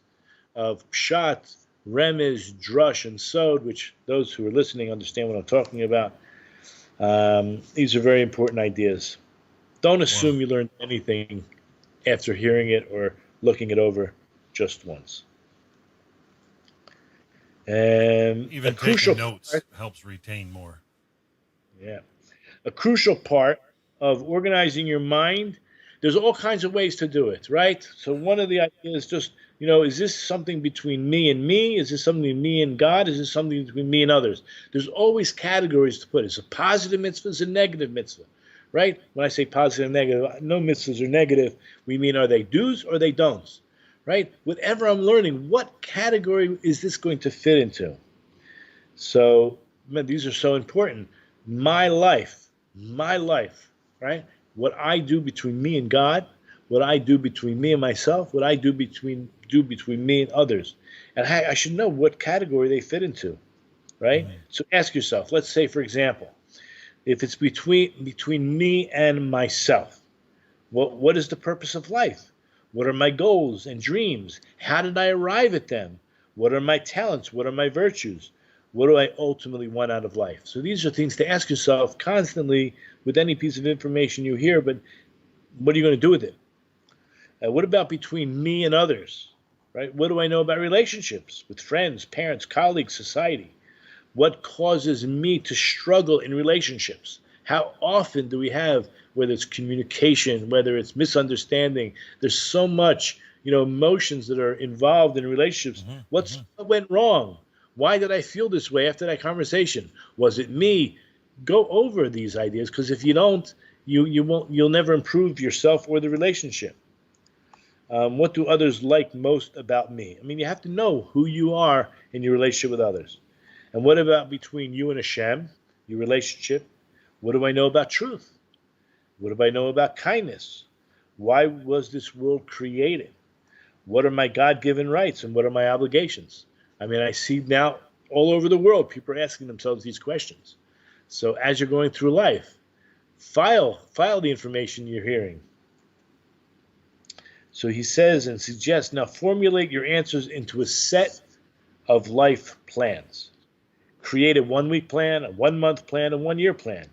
of pshat, remez, drush, and sod, which those who are listening understand what I'm talking about. These are very important ideas. Don't assume you learned anything after hearing it or looking it over just once. And Even a crucial taking notes part, helps retain more. yeah, a crucial part of organizing your mind. There's all kinds of ways to do it, right? So one of the ideas is just, is this something between me and me? Is this something between me and God? Is this something between me and others? There's always categories to put. It's a positive mitzvah, it's a negative mitzvah, right? When I say positive and negative, no mitzvahs are negative. We mean, are they do's or they don'ts, right? Whatever I'm learning, what category is this going to fit into? So these are so important. My life, right? What I do between me and God, what I do between me and myself, what I do between me and others. And I should know what category they fit into, right? Mm-hmm. So ask yourself, let's say, for example, if it's between me and myself, what is the purpose of life? What are my goals and dreams? How did I arrive at them? What are my talents? What are my virtues? What do I ultimately want out of life? So these are things to ask yourself constantly with any piece of information you hear, but what are you going to do with it? What about between me and others, right? What do I know about relationships with friends, parents, colleagues, society? What causes me to struggle in relationships? How often do we have, whether it's communication, whether it's misunderstanding, there's so much, emotions that are involved in relationships. Mm-hmm. What went wrong? Why did I feel this way after that conversation? Was it me? Go over these ideas, because if you don't, you'll never improve yourself or the relationship. What do others like most about me? I mean, you have to know who you are in your relationship with others. And what about between you and Hashem, your relationship? What do I know about truth? What do I know about kindness? Why was this world created? What are my God-given rights and what are my obligations? I mean, I see now all over the world, people are asking themselves these questions. So as you're going through life, file the information you're hearing. So he says and suggests, now formulate your answers into a set of life plans. Create a 1-week plan, a 1-month plan, a 1-year plan.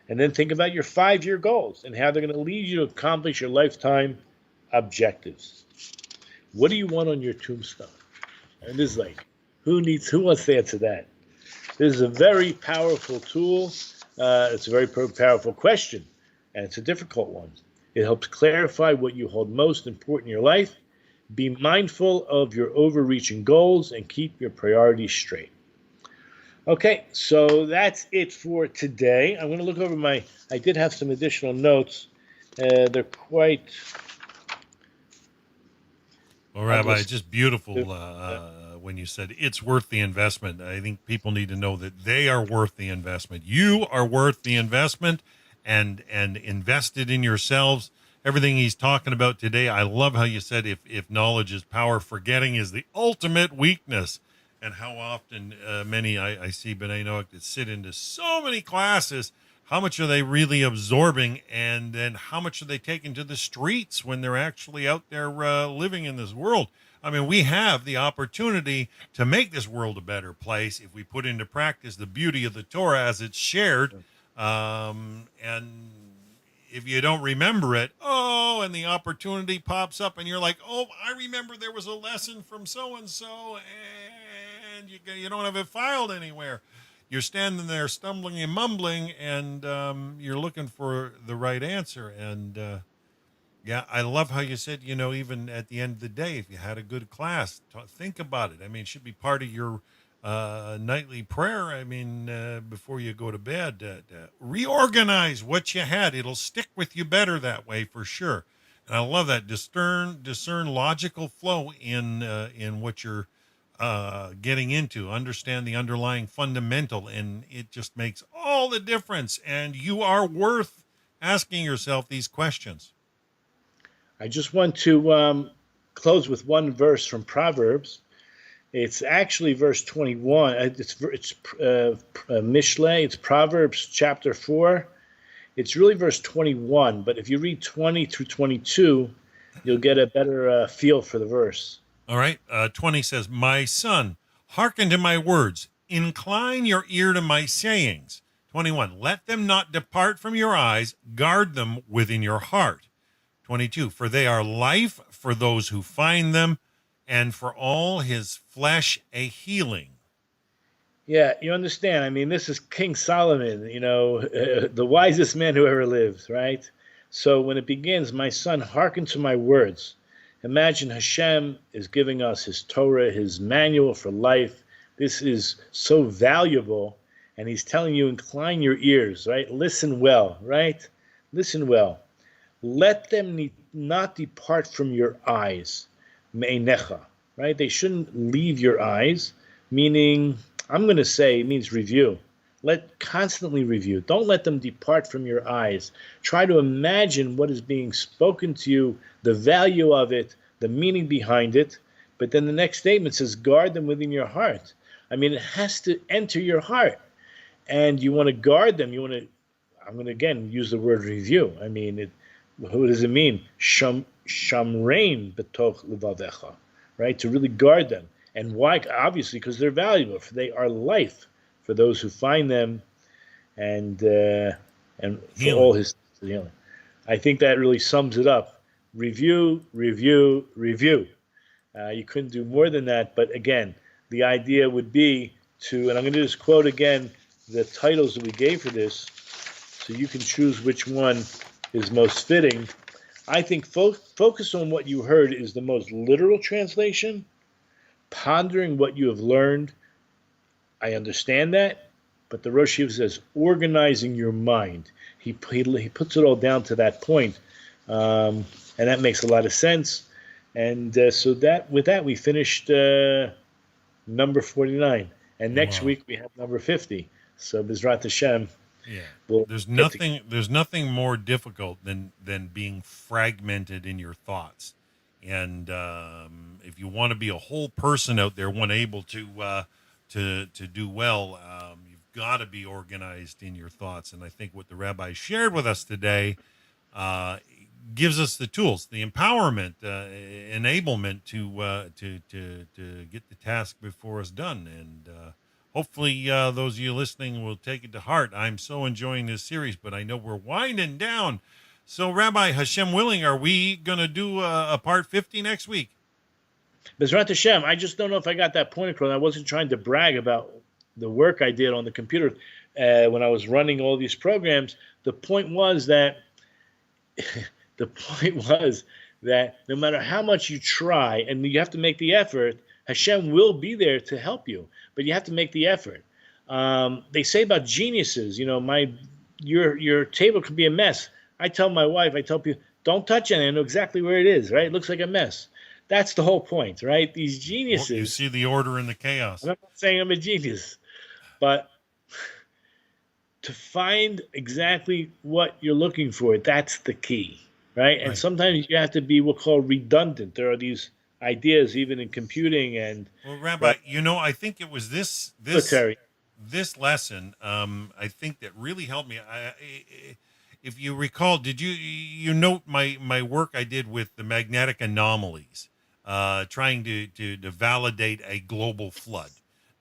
And then think about your 5-year goals and how they're going to lead you to accomplish your lifetime objectives. What do you want on your tombstone? And this is like, who wants to answer that? This is a very powerful tool. It's a very powerful question, and it's a difficult one. It helps clarify what you hold most important in your life. Be mindful of your overreaching goals and keep your priorities straight. Okay, so that's it for today. I'm going to look over I did have some additional notes. They're quite... Well, Rabbi, just beautiful when you said it's worth the investment. I think people need to know that they are worth the investment. You are worth the investment, and invested in yourselves. Everything he's talking about today, I love how you said if knowledge is power, forgetting is the ultimate weakness. And how often many I see B'nai Noach that sit into so many classes, how much are they really absorbing, and then how much are they taking to the streets when they're actually out there living in this world? I mean, we have the opportunity to make this world a better place if we put into practice the beauty of the Torah as it's shared. And if you don't remember it, and the opportunity pops up and you're like, I remember there was a lesson from so-and-so, and you don't have it filed anywhere. You're standing there stumbling and mumbling, and you're looking for the right answer. And I love how you said, even at the end of the day, if you had a good class, think about it. I mean, it should be part of your nightly prayer. I mean, before you go to bed, reorganize what you had. It'll stick with you better that way for sure. And I love that discern logical flow in what you're getting into. Understand the underlying fundamental, and it just makes all the difference. And you are worth asking yourself these questions. I just want to close with one verse from Proverbs. It's actually verse 21. It's Mishle. It's Proverbs chapter 4. It's really verse 21, but if you read 20 through 22, you'll get a better feel for the verse. All right. 20 says, "My son, hearken to my words. Incline your ear to my sayings." 21, "Let them not depart from your eyes. Guard them within your heart." 22, "For they are life for those who find them, and for all his flesh a healing." Yeah, you understand. I mean, this is King Solomon, the wisest man who ever lived, right? So when it begins, my son, hearken to my words. Imagine Hashem is giving us his Torah, his manual for life. This is so valuable. And he's telling you, incline your ears, right? Listen well, right? Listen well. Let them not depart from your eyes, me'enecha, right? They shouldn't leave your eyes, meaning, I'm going to say, it means review. Constantly review. Don't let them depart from your eyes. Try to imagine what is being spoken to you, the value of it, the meaning behind it. But then the next statement says, guard them within your heart. I mean, it has to enter your heart. And you want to guard them. I'm going to again use the word review. I mean, what does it mean? Shamrein betoch levavecha, right? To really guard them. And why? Obviously, because they're valuable. For they are life for those who find them, and for all his healing. I think that really sums it up. Review, review, review. You couldn't do more than that. But again, the idea would be to, and I'm going to just quote again the titles that we gave for this, so you can choose which one is most fitting. I think focus on what you heard is the most literal translation. Pondering what you have learned, I understand that, but the Rosh Yeshiva says organizing your mind. He puts it all down to that point, and that makes a lot of sense. And so with that we finished number 49, and next week we have number 50. So B'ezrat Hashem. Yeah, there's nothing more difficult than being fragmented in your thoughts. And if you want to be a whole person out there, one able to do well, you've got to be organized in your thoughts. And I think what the rabbi shared with us today gives us the tools, the empowerment, enablement to get the task before us done. And hopefully those of you listening will take it to heart. I'm so enjoying this series, but I know we're winding down. So, Rabbi, Hashem willing, are we going to do a part 50 next week? B'ezrat Hashem, I just don't know if I got that point across. I wasn't trying to brag about the work I did on the computer when I was running all these programs. The point was that no matter how much you try, and you have to make the effort, Hashem will be there to help you. But you have to make the effort. They say about geniuses, your table could be a mess. I tell my wife, I tell people, don't touch it. I know exactly where it is, right? It looks like a mess. That's the whole point, right? These geniuses. You see the order in the chaos. I'm not saying I'm a genius, but to find exactly what you're looking for, that's the key, right? And sometimes you have to be what we call redundant. There are these ideas even in computing and. Well, Rabbi, I think it was this lesson. I think that really helped me. If you recall, did you note my work I did with the magnetic anomalies, trying to validate a global flood?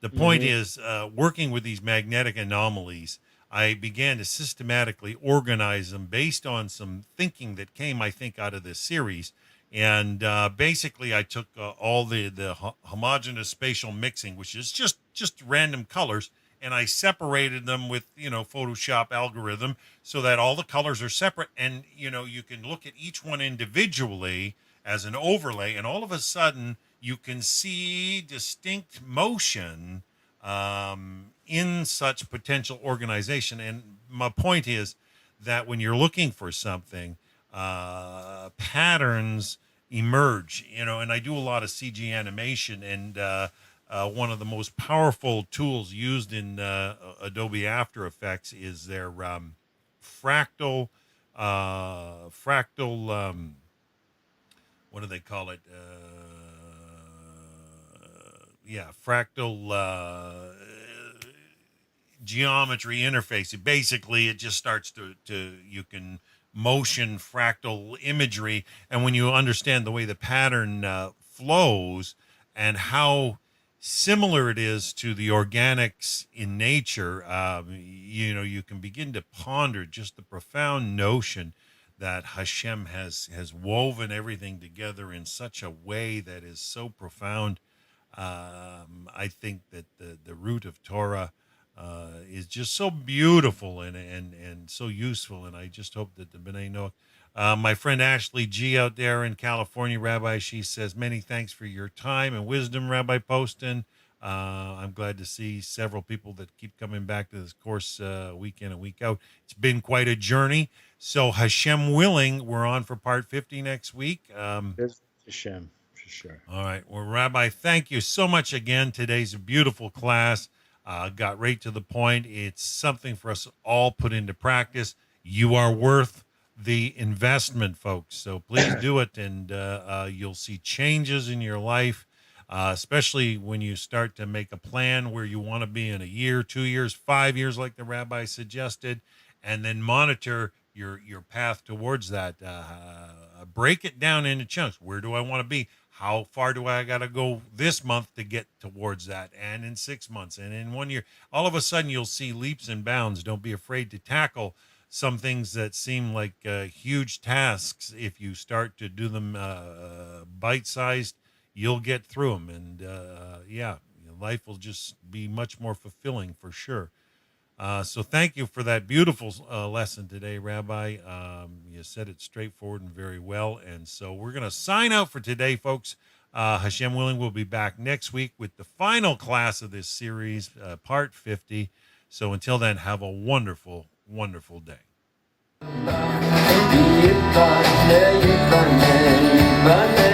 The point is, working with these magnetic anomalies, I began to systematically organize them based on some thinking that came, I think, out of this series. And basically, I took all the homogeneous spatial mixing, which is just random colors, and I separated them with, Photoshop algorithm so that all the colors are separate. And, you can look at each one individually as an overlay, and all of a sudden you can see distinct motion in such potential organization. And my point is that when you're looking for something, patterns emerge, and I do a lot of CG animation, and one of the most powerful tools used in Adobe After Effects is their fractal fractal. What do they call it? Fractal geometry interface. It just starts to you can motion fractal imagery, and when you understand the way the pattern flows and how similar it is to the organics in nature, you can begin to ponder just the profound notion that Hashem has woven everything together in such a way that is so profound. I think that the root of Torah is just so beautiful and so useful, and I just hope that the B'nai Noach. My friend Ashley G out there in California, Rabbi, she says, many thanks for your time and wisdom, Rabbi Poston. I'm glad to see several people that keep coming back to this course week in and week out. It's been quite a journey. So Hashem willing, we're on for part 50 next week. There's Hashem, for sure. All right. Well, Rabbi, thank you so much again. Today's a beautiful class. Got right to the point. It's something for us all put into practice. You are worth the investment, folks. So please do it, and you'll see changes in your life, especially when you start to make a plan where you want to be in a year, 2 years, 5 years, like the rabbi suggested, and then monitor your path towards that. Break it down into chunks. Where do I want to be? How far do I got to go this month to get towards that? And in 6 months and in 1 year, all of a sudden you'll see leaps and bounds. Don't be afraid to tackle some things that seem like huge tasks. If you start to do them bite-sized, you'll get through them. And life will just be much more fulfilling for sure. So thank you for that beautiful lesson today, Rabbi. You said it straightforward and very well. And so we're going to sign out for today, folks. Hashem willing, we'll be back next week with the final class of this series, part 50. So until then, have a wonderful, wonderful day. Yibane, yibane, yibane.